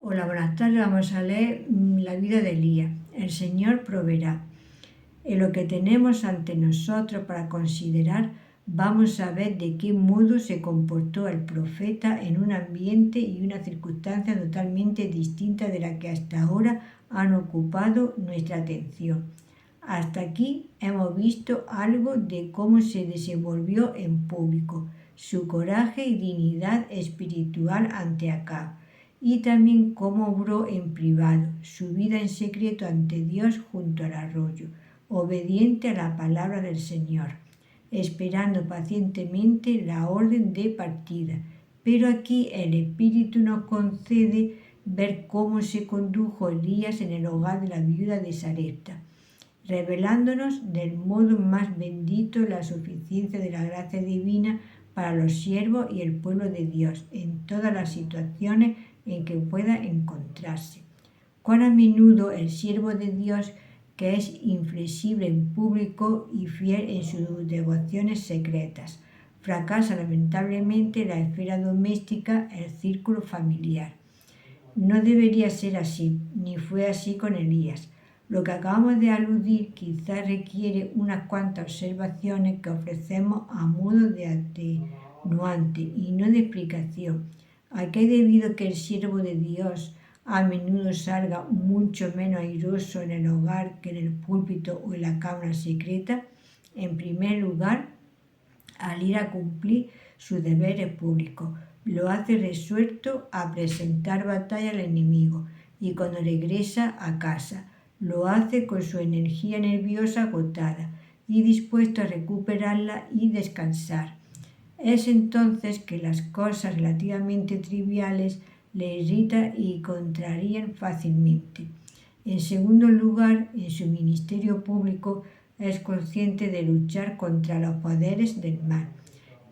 Hola, buenas tardes. Vamos a leer la vida de Elías. El Señor proveerá. En lo que tenemos ante nosotros para considerar, vamos a ver de qué modo se comportó el profeta en un ambiente y una circunstancia totalmente distinta de la que hasta ahora han ocupado nuestra atención. Hasta aquí hemos visto algo de cómo se desenvolvió en público, su coraje y dignidad espiritual ante Acab, y también cómo obró en privado, su vida en secreto ante Dios junto al arroyo, obediente a la palabra del Señor, esperando pacientemente la orden de partida. Pero aquí el Espíritu nos concede ver cómo se condujo Elías en el hogar de la viuda de Sarepta, revelándonos del modo más bendito la suficiencia de la gracia divina para los siervos y el pueblo de Dios en todas las situaciones en que pueda encontrarse. Cuán a menudo el siervo de Dios, que es inflexible en público y fiel en sus devociones secretas, fracasa lamentablemente en la esfera doméstica, el círculo familiar. No debería ser así, ni fue así con Elías. Lo que acabamos de aludir quizás requiere unas cuantas observaciones que ofrecemos a modo de atenuante y no de explicación. Aquí es debido que el siervo de Dios a menudo salga mucho menos airoso en el hogar que en el púlpito o en la cámara secreta. En primer lugar, al ir a cumplir sus deberes públicos, lo hace resuelto a presentar batalla al enemigo, y cuando regresa a casa lo hace con su energía nerviosa agotada y dispuesto a recuperarla y descansar. Es entonces que las cosas relativamente triviales le irritan y contrarían fácilmente. En segundo lugar, en su ministerio público es consciente de luchar contra los poderes del mal,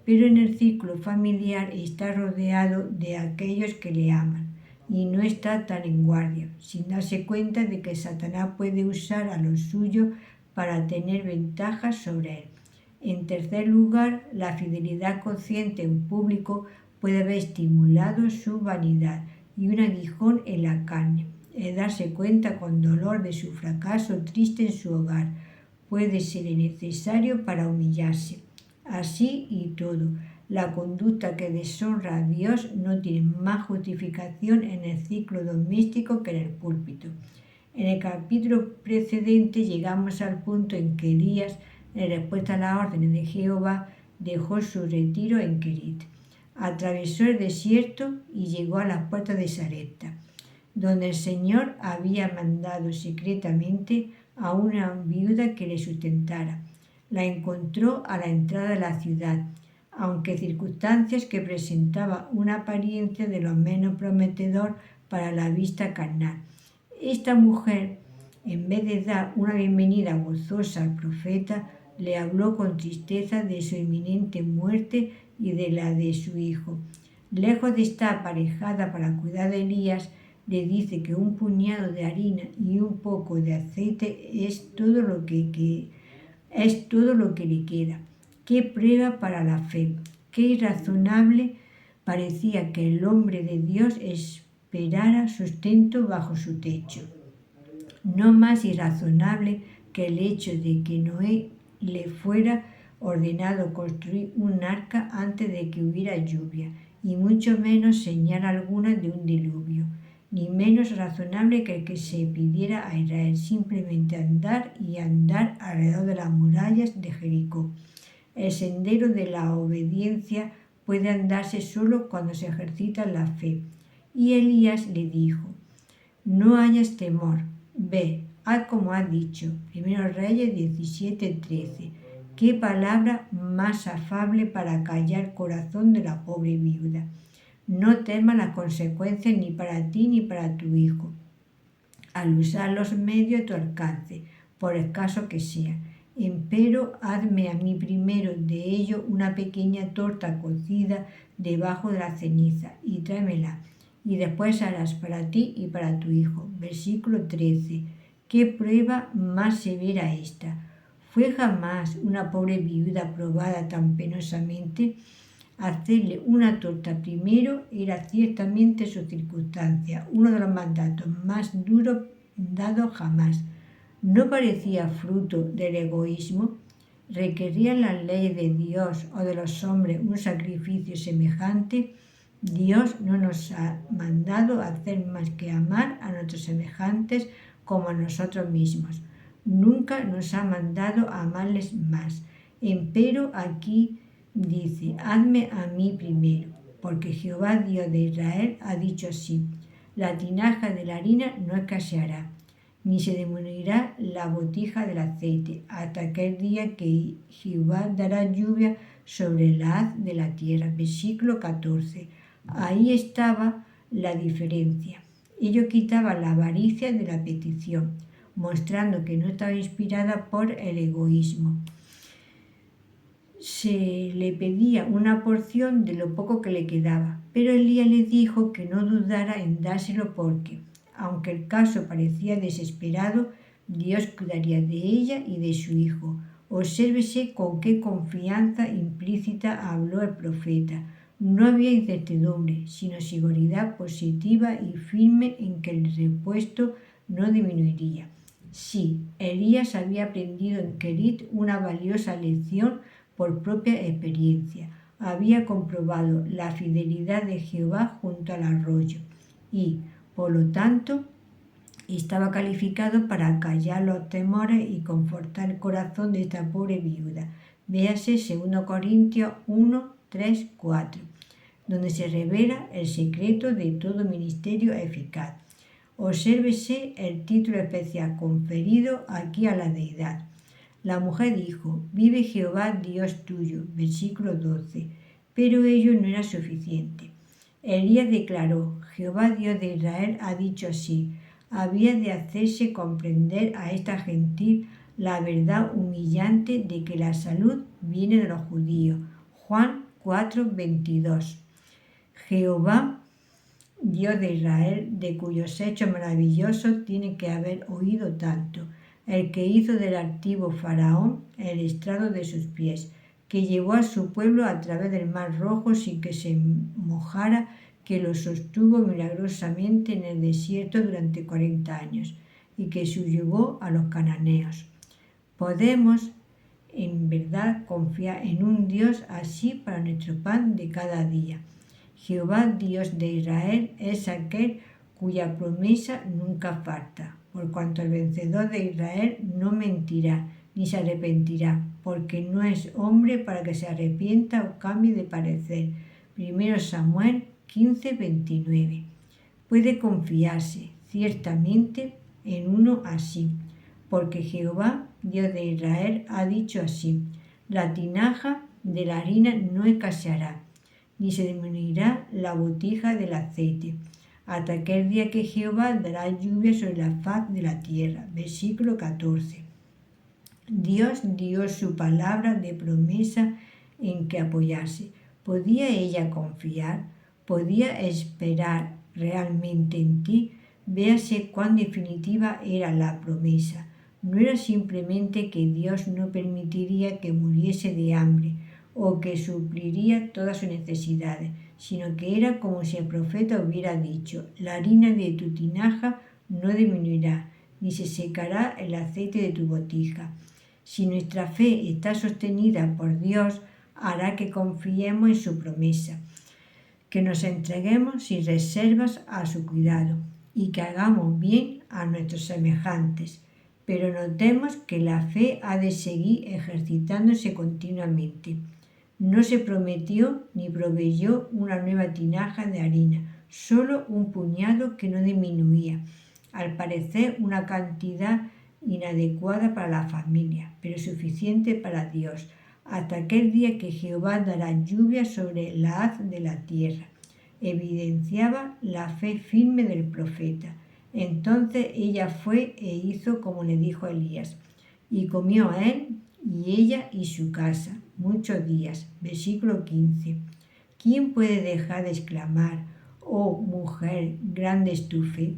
pero en el círculo familiar está rodeado de aquellos que le aman y no está tan en guardia, sin darse cuenta de que Satanás puede usar a los suyos para tener ventajas sobre él. En tercer lugar, la fidelidad consciente en público puede haber estimulado su vanidad y un aguijón en la carne. El darse cuenta con dolor de su fracaso triste en su hogar puede ser necesario para humillarse. Así y todo, la conducta que deshonra a Dios no tiene más justificación en el ciclo doméstico que en el púlpito. En el capítulo precedente llegamos al punto en que Elías, en respuesta a las órdenes de Jehová, dejó su retiro en Kerit, atravesó el desierto y llegó a las puertas de Sarepta, donde el Señor había mandado secretamente a una viuda que le sustentara. La encontró a la entrada de la ciudad, aunque circunstancias que presentaban una apariencia de lo menos prometedor para la vista carnal. Esta mujer, en vez de dar una bienvenida gozosa al profeta, le habló con tristeza de su inminente muerte y de la de su hijo. Lejos de estar aparejada para cuidar de Elías, le dice que un puñado de harina y un poco de aceite es todo lo que le queda. Qué prueba para la fe, qué irrazonable parecía que el hombre de Dios esperara sustento bajo su techo. No más irrazonable que el hecho de que Noé le fuera ordenado construir un arca antes de que hubiera lluvia, y mucho menos señal alguna de un diluvio, ni menos razonable que el que se pidiera a Israel simplemente andar y andar alrededor de las murallas de Jericó. El sendero de la obediencia puede andarse solo cuando se ejercita la fe. Y Elías le dijo: no hayas temor, ve, haz como has dicho. 1 Reyes 17:13. Qué palabra más afable para callar el corazón de la pobre viuda. No temas las consecuencias ni para ti ni para tu hijo, al usar los medios a tu alcance, por escaso que sea. Empero hazme a mí primero de ello una pequeña torta cocida debajo de la ceniza y tráemela, y después harás para ti y para tu hijo. Versículo 13. Qué prueba más severa esta. ¿Fue jamás una pobre viuda probada tan penosamente? Hacerle una torta primero era ciertamente su circunstancia, uno de los mandatos más duros dados jamás. ¿No parecía fruto del egoísmo? ¿Requerían las leyes de Dios o de los hombres un sacrificio semejante? Dios no nos ha mandado hacer más que amar a nuestros semejantes como a nosotros mismos. Nunca nos ha mandado a amarles más. Empero aquí dice, hazme a mí primero, porque Jehová Dios de Israel ha dicho así, la tinaja de la harina no escaseará, ni se disminuirá la botija del aceite, hasta aquel día que Jehová dará lluvia sobre el haz de la tierra. Versículo 14. Ahí estaba la diferencia. Ello quitaba la avaricia de la petición, mostrando que no estaba inspirada por el egoísmo. Se le pedía una porción de lo poco que le quedaba, pero Elías le dijo que no dudara en dárselo porque, aunque el caso parecía desesperado, Dios cuidaría de ella y de su hijo. Obsérvese con qué confianza implícita habló el profeta. No había incertidumbre, sino seguridad positiva y firme en que el repuesto no disminuiría. Sí, Elías había aprendido en Kerit una valiosa lección por propia experiencia. Había comprobado la fidelidad de Jehová junto al arroyo y, por lo tanto, estaba calificado para acallar los temores y confortar el corazón de esta pobre viuda. Véase 2 Corintios 1, 3, 4, donde se revela el secreto de todo ministerio eficaz. Obsérvese el título especial conferido aquí a la deidad. La mujer dijo, vive Jehová Dios tuyo, versículo 12, pero ello no era suficiente. Elías declaró, Jehová Dios de Israel ha dicho así, había de hacerse comprender a esta gentil la verdad humillante de que la salud viene de los judíos. Juan 4, 22. Jehová, Dios de Israel, de cuyos hechos maravillosos tiene que haber oído tanto, el que hizo del altivo faraón el estrado de sus pies, que llevó a su pueblo a través del mar rojo sin que se mojara, que lo sostuvo milagrosamente en el desierto durante 40 años y que subyugó a los cananeos. Podemos en verdad confiar en un Dios así para nuestro pan de cada día. Jehová Dios de Israel es aquel cuya promesa nunca falta, por cuanto el vencedor de Israel no mentirá ni se arrepentirá, porque no es hombre para que se arrepienta o cambie de parecer. 1 Samuel 15, 29. Puede confiarse ciertamente en uno así, porque Jehová, Dios de Israel, ha dicho así, la tinaja de la harina no escaseará, ni se disminuirá la botija del aceite, hasta aquel día que Jehová dará lluvia sobre la faz de la tierra. Versículo 14. Dios dio su palabra de promesa en que apoyarse. ¿Podía ella confiar? ¿Podía esperar realmente en ti? Véase cuán definitiva era la promesa. No era simplemente que Dios no permitiría que muriese de hambre o que supliría todas sus necesidades, sino que era como si el profeta hubiera dicho, la harina de tu tinaja no disminuirá, ni se secará el aceite de tu botija. Si nuestra fe está sostenida por Dios, hará que confiemos en su promesa, que nos entreguemos sin reservas a su cuidado y que hagamos bien a nuestros semejantes. Pero notemos que la fe ha de seguir ejercitándose continuamente. No se prometió ni proveyó una nueva tinaja de harina, solo un puñado que no disminuía, al parecer una cantidad inadecuada para la familia, pero suficiente para Dios, hasta aquel día que Jehová dará lluvia sobre la haz de la tierra. Evidenciaba la fe firme del profeta. Entonces ella fue e hizo como le dijo Elías, y comió a él y ella y su casa muchos días. Versículo 15. ¿Quién puede dejar de exclamar, oh mujer, grande es tu fe?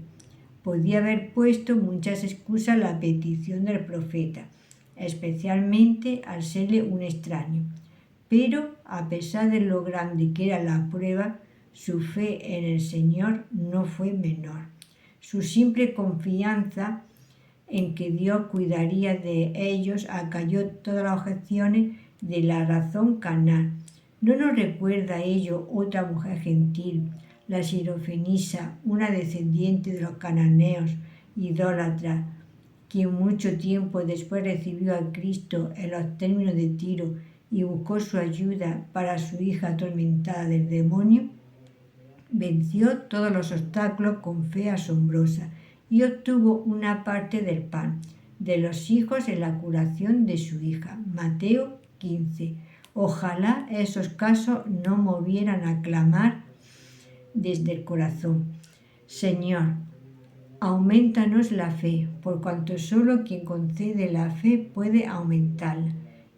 Podía haber puesto muchas excusas a la petición del profeta, especialmente al serle un extraño. Pero a pesar de lo grande que era la prueba, su fe en el Señor no fue menor. Su simple confianza en que Dios cuidaría de ellos acalló todas las objeciones de la razón carnal. ¿No nos recuerda ello otra mujer gentil, la Sirofenisa, una descendiente de los cananeos idólatras, quien mucho tiempo después recibió a Cristo en los términos de Tiro y buscó su ayuda para su hija atormentada del demonio? Venció todos los obstáculos con fe asombrosa y obtuvo una parte del pan de los hijos en la curación de su hija. Mateo 15. Ojalá esos casos no movieran a clamar desde el corazón: Señor, aumentanos la fe, por cuanto solo quien concede la fe puede aumentarla.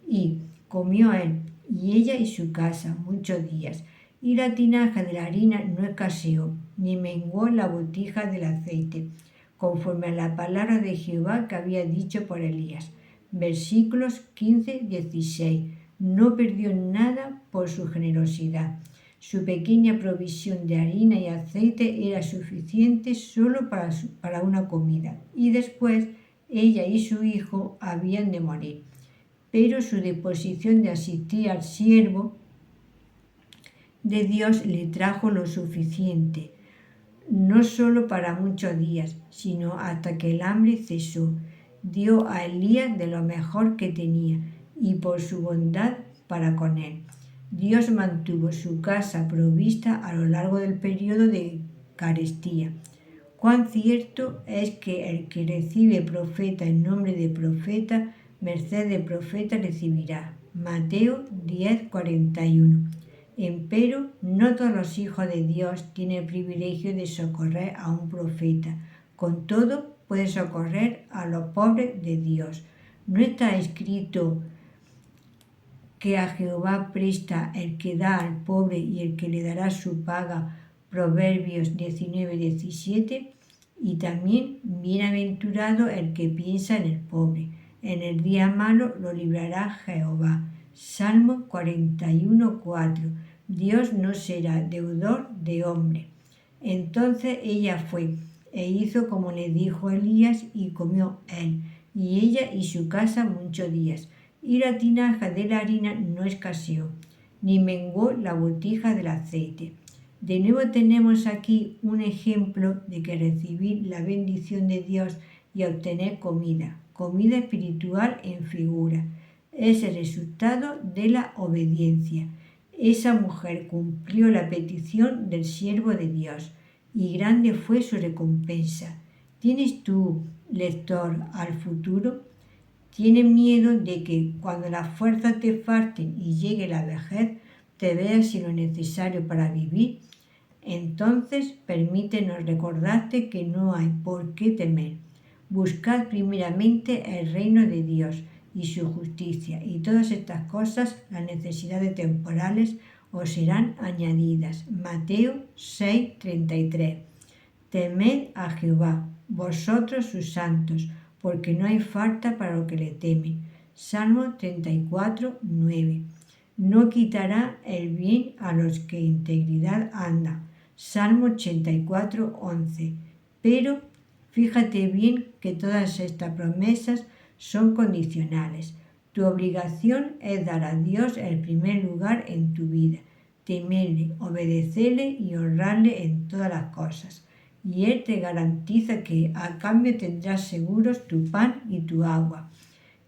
Y comió él y ella y su casa muchos días, y la tinaja de la harina no escaseó, ni menguó la botija del aceite, conforme a la palabra de Jehová que había dicho por Elías. Versículos 15-16. No perdió nada por su generosidad. Su pequeña provisión de harina y aceite era suficiente solo para una comida, y después ella y su hijo habían de morir. Pero su disposición de asistir al siervo de Dios le trajo lo suficiente, no solo para muchos días, sino hasta que el hambre cesó. Dio a Elías de lo mejor que tenía, y por su bondad para con él, Dios mantuvo su casa provista a lo largo del periodo de carestía. Cuán cierto es que el que recibe profeta en nombre de profeta, merced de profeta recibirá. Mateo 10:41. Empero, no todos los hijos de Dios tienen el privilegio de socorrer a un profeta. Con todo, puede socorrer a los pobres de Dios. ¿No está escrito que a Jehová presta el que da al pobre y el que le dará su paga? Proverbios 19:17. Y también, bienaventurado el que piensa en el pobre. En el día malo lo librará Jehová. Salmo 41:4. Dios no será deudor de hombre. Entonces ella fue e hizo como le dijo Elías, y comió él y ella y su casa muchos días. Y la tinaja de la harina no escaseó, ni menguó la botija del aceite. De nuevo tenemos aquí un ejemplo de que recibir la bendición de Dios y obtener comida espiritual en figura, es el resultado de la obediencia. Esa mujer cumplió la petición del siervo de Dios, y grande fue su recompensa. ¿Tienes tú, lector, al futuro? ¿Tienes miedo de que cuando las fuerzas te falten y llegue la vejez, te veas sin lo necesario para vivir? Entonces permítenos recordarte que no hay por qué temer. Buscad primeramente el reino de Dios y su justicia, y todas estas cosas, las necesidades temporales, os serán añadidas. Mateo 6:33. Temed a Jehová, vosotros sus santos, porque no hay falta para los que le temen. Salmo 34:9. No quitará el bien a los que en integridad andan. Salmo 84:11. Pero fíjate bien que todas estas promesas son condicionales. Tu obligación es dar a Dios el primer lugar en tu vida, temerle, obedecerle y honrarle en todas las cosas. Y Él te garantiza que a cambio tendrás seguros tu pan y tu agua.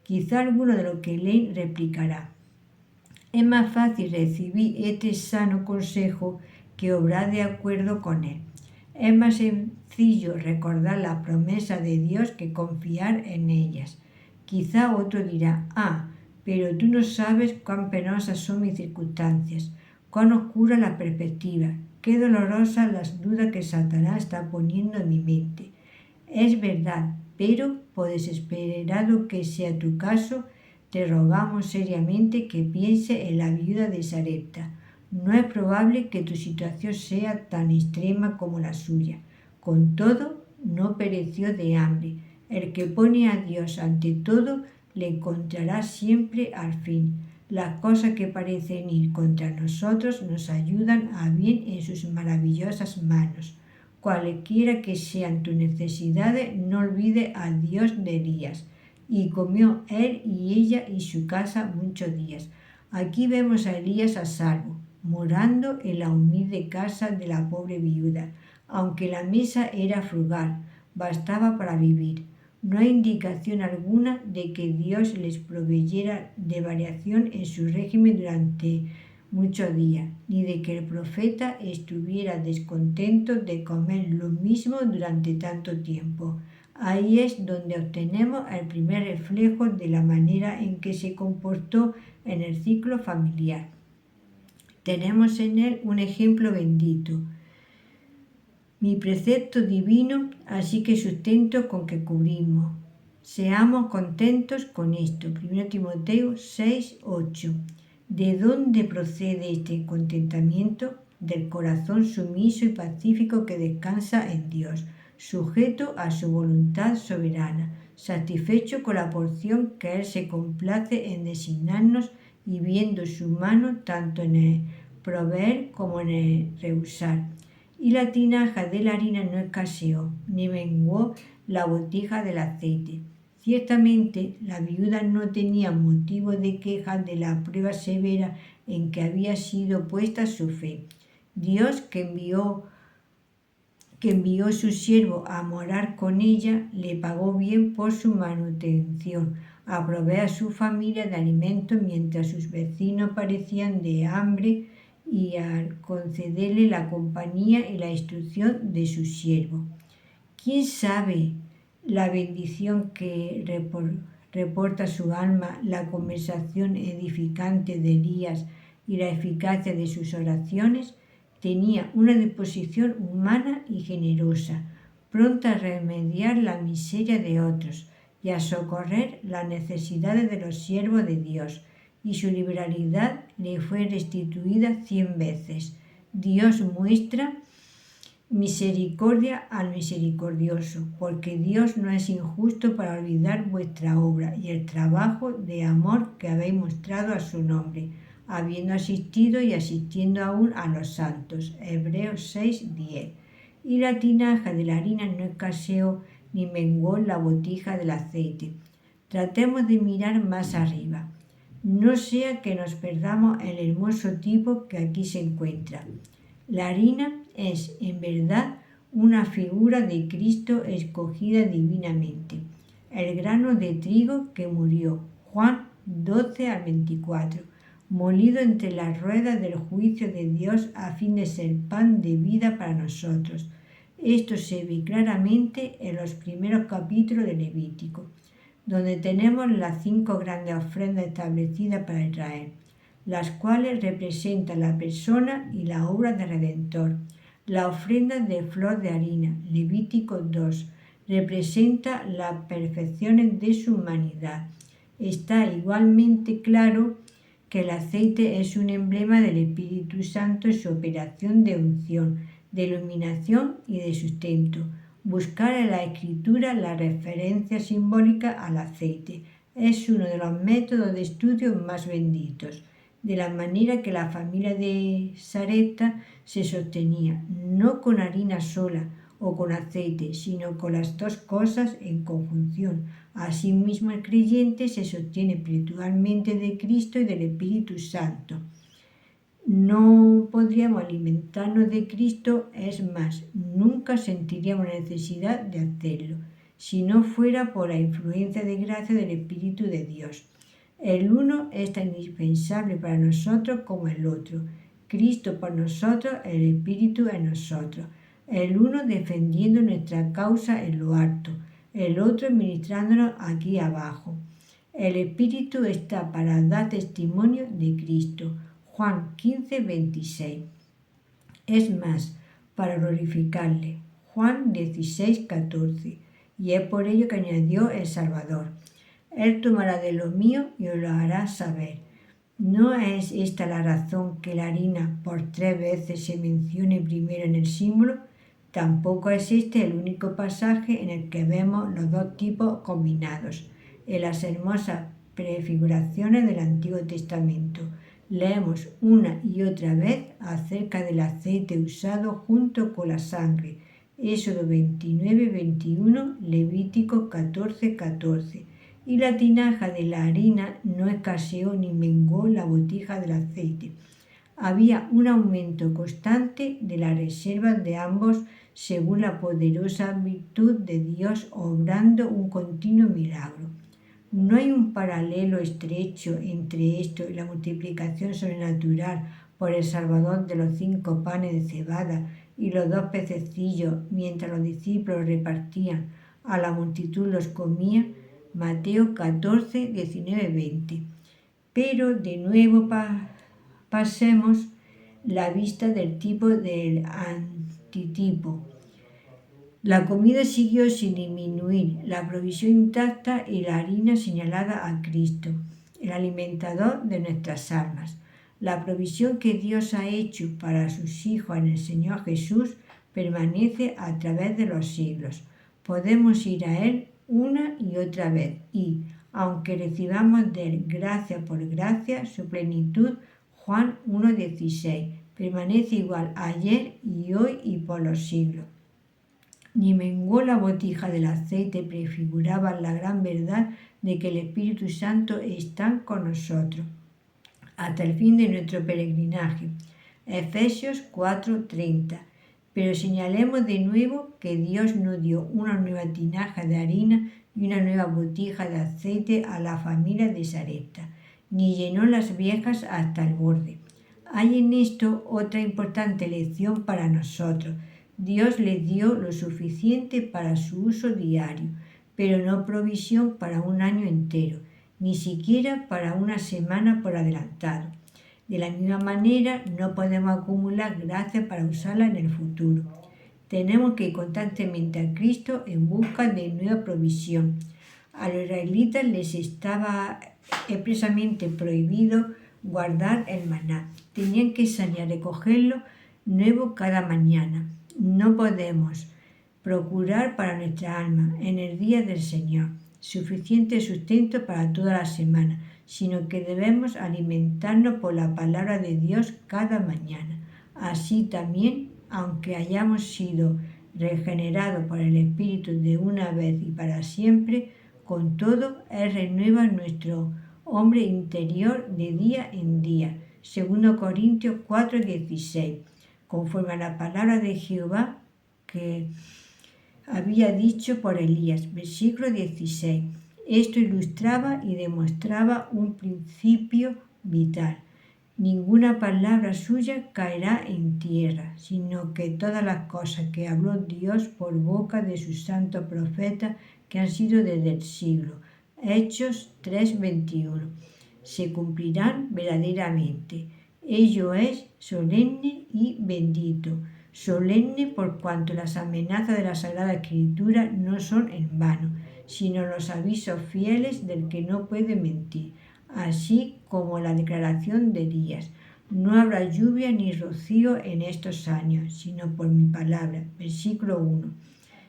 Quizá alguno de los que leen replicará: es más fácil recibir este sano consejo que obrar de acuerdo con él. Es más sencillo recordar la promesa de Dios que confiar en ellas. Quizá otro dirá: pero tú no sabes cuán penosas son mis circunstancias, cuán oscura la perspectiva, qué dolorosas las dudas que Satanás está poniendo en mi mente. Es verdad, pero por desesperado que sea tu caso, te rogamos seriamente que piense en la viuda de Sarepta. No es probable que tu situación sea tan extrema como la suya. Con todo, no pereció de hambre. El que pone a Dios ante todo, le encontrará siempre al fin. Las cosas que parecen ir contra nosotros nos ayudan a bien en sus maravillosas manos. Cualquiera que sean tus necesidades, no olvide al Dios de Elías. Y comió él y ella y su casa muchos días. Aquí vemos a Elías a salvo, morando en la humilde casa de la pobre viuda. Aunque la mesa era frugal, bastaba para vivir. No hay indicación alguna de que Dios les proveyera de variación en su régimen durante muchos días, ni de que el profeta estuviera descontento de comer lo mismo durante tanto tiempo. Ahí es donde obtenemos el primer reflejo de la manera en que se comportó en el ciclo familiar. Tenemos en él un ejemplo bendito. Mi precepto divino, así que sustento con que cubrimos. Seamos contentos con esto. 1 Timoteo 6:8. ¿De dónde procede este contentamiento? Del corazón sumiso y pacífico que descansa en Dios, sujeto a su voluntad soberana, satisfecho con la porción que Él se complace en designarnos y viendo su mano tanto en el proveer como en el rehusar. Y la tinaja de la harina no escaseó, ni menguó la botija del aceite. Ciertamente, la viuda no tenía motivo de queja de la prueba severa en que había sido puesta su fe. Dios, que envió su siervo a morar con ella, le pagó bien por su manutención, a proveer a su familia de alimento mientras sus vecinos parecían de hambre, y al concederle la compañía y la instrucción de su siervo. ¿Quién sabe la bendición que reporta su alma, la conversación edificante de Elías y la eficacia de sus oraciones? Tenía una disposición humana y generosa, pronta a remediar la miseria de otros y a socorrer las necesidades de los siervos de Dios, y su liberalidad le fue restituida 100 veces. Dios muestra misericordia al misericordioso, porque Dios no es injusto para olvidar vuestra obra y el trabajo de amor que habéis mostrado a su nombre, habiendo asistido y asistiendo aún a los santos. Hebreos 6:10. Y la tinaja de la harina no escaseó ni menguó la botija del aceite. Tratemos de mirar más arriba. No sea que nos perdamos el hermoso tipo que aquí se encuentra. La harina es, en verdad, una figura de Cristo escogida divinamente. El grano de trigo que murió, Juan 12:24, molido entre las ruedas del juicio de Dios a fin de ser pan de vida para nosotros. Esto se ve claramente en los primeros capítulos de Levítico, donde tenemos las 5 grandes ofrendas establecidas para Israel, las cuales representan la persona y la obra del Redentor. La ofrenda de flor de harina, Levítico 2, representa las perfecciones de su humanidad. Está igualmente claro que el aceite es un emblema del Espíritu Santo en su operación de unción, de iluminación y de sustento. Buscar en la Escritura la referencia simbólica al aceite es uno de los métodos de estudio más benditos, de la manera que la familia de Sarepta se sostenía, no con harina sola o con aceite, sino con las dos cosas en conjunción. Asimismo, el creyente se sostiene espiritualmente de Cristo y del Espíritu Santo. No podríamos alimentarnos de Cristo, es más, nunca sentiríamos necesidad de hacerlo, si no fuera por la influencia de gracia del Espíritu de Dios. El uno es tan indispensable para nosotros como el otro. Cristo por nosotros, el Espíritu en nosotros. El uno defendiendo nuestra causa en lo alto, el otro ministrándonos aquí abajo. El Espíritu está para dar testimonio de Cristo. Juan 15:26. Es más, para glorificarle. Juan 16:14. Y es por ello que añadió el Salvador. Él tomará de lo mío y os lo hará saber. ¿No es esta la razón que la harina por 3 veces se mencione primero en el símbolo? Tampoco es este el único pasaje en el que vemos los dos tipos combinados. En las hermosas prefiguraciones del Antiguo Testamento. Leemos una y otra vez acerca del aceite usado junto con la sangre. Éxodo 29, 21, Levítico 14, 14. Y la tinaja de la harina no escaseó ni menguó la botija del aceite. Había un aumento constante de las reservas de ambos según la poderosa virtud de Dios obrando un continuo milagro. No hay un paralelo estrecho entre esto y la multiplicación sobrenatural por el Salvador de los 5 panes de cebada y los 2 pececillos, mientras los discípulos repartían, a la multitud los comía. Mateo 14, 19, 20. Pero de nuevo pasemos la vista del tipo del antitipo. La comida siguió sin disminuir, la provisión intacta y la harina señalada a Cristo, el alimentador de nuestras almas. La provisión que Dios ha hecho para sus hijos en el Señor Jesús permanece a través de los siglos. Podemos ir a Él una y otra vez y, aunque recibamos de Él gracia por gracia, su plenitud, Juan 1,16, permanece igual ayer y hoy y por los siglos. Ni menguó la botija del aceite prefiguraba la gran verdad de que el Espíritu Santo está con nosotros hasta el fin de nuestro peregrinaje. Efesios 4:30. Pero señalemos de nuevo que Dios no dio una nueva tinaja de harina y una nueva botija de aceite a la familia de Sarepta, ni llenó las viejas hasta el borde. Hay en esto otra importante lección para nosotros. Dios les dio lo suficiente para su uso diario, pero no provisión para un año entero, ni siquiera para una semana por adelantado. De la misma manera, no podemos acumular gracia para usarla en el futuro. Tenemos que ir constantemente a Cristo en busca de nueva provisión. A los israelitas les estaba expresamente prohibido guardar el maná. Tenían que salir a recogerlo nuevo cada mañana. No podemos procurar para nuestra alma en el día del Señor suficiente sustento para toda la semana, sino que debemos alimentarnos por la palabra de Dios cada mañana. Así también, aunque hayamos sido regenerados por el Espíritu de una vez y para siempre, con todo, Él renueva nuestro hombre interior de día en día. 2 Corintios 4:16. Conforme a la palabra de Jehová que había dicho por Elías, versículo 16. Esto ilustraba y demostraba un principio vital. Ninguna palabra suya caerá en tierra, sino que todas las cosas que habló Dios por boca de sus santos profetas que han sido desde el siglo, Hechos 3:21, se cumplirán verdaderamente. Ello es solemne y bendito. Solemne por cuanto las amenazas de la Sagrada Escritura no son en vano, sino los avisos fieles del que no puede mentir, así como la declaración de Elías. No habrá lluvia ni rocío en estos años, sino por mi palabra. Versículo 1.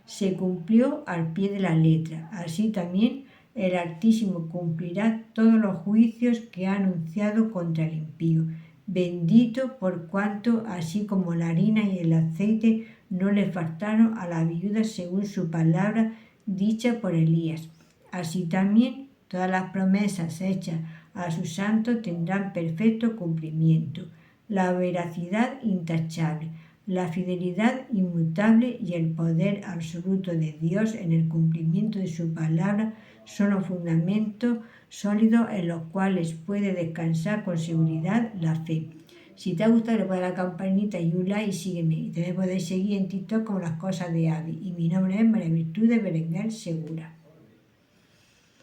Se cumplió al pie de la letra. Así también el Altísimo cumplirá todos los juicios que ha anunciado contra el impío. Bendito por cuanto, así como la harina y el aceite, no le faltaron a la viuda según su palabra dicha por Elías. Así también todas las promesas hechas a sus santos tendrán perfecto cumplimiento. La veracidad intachable, la fidelidad inmutable y el poder absoluto de Dios en el cumplimiento de su palabra son los fundamentos sólidos en los cuales puede descansar con seguridad la fe. Si te ha gustado, le puedes dar a la campanita y un like y sígueme. Y también podéis seguir en TikTok como Las Cosas de Abby. Y mi nombre es María Virtud de Berenguer Segura.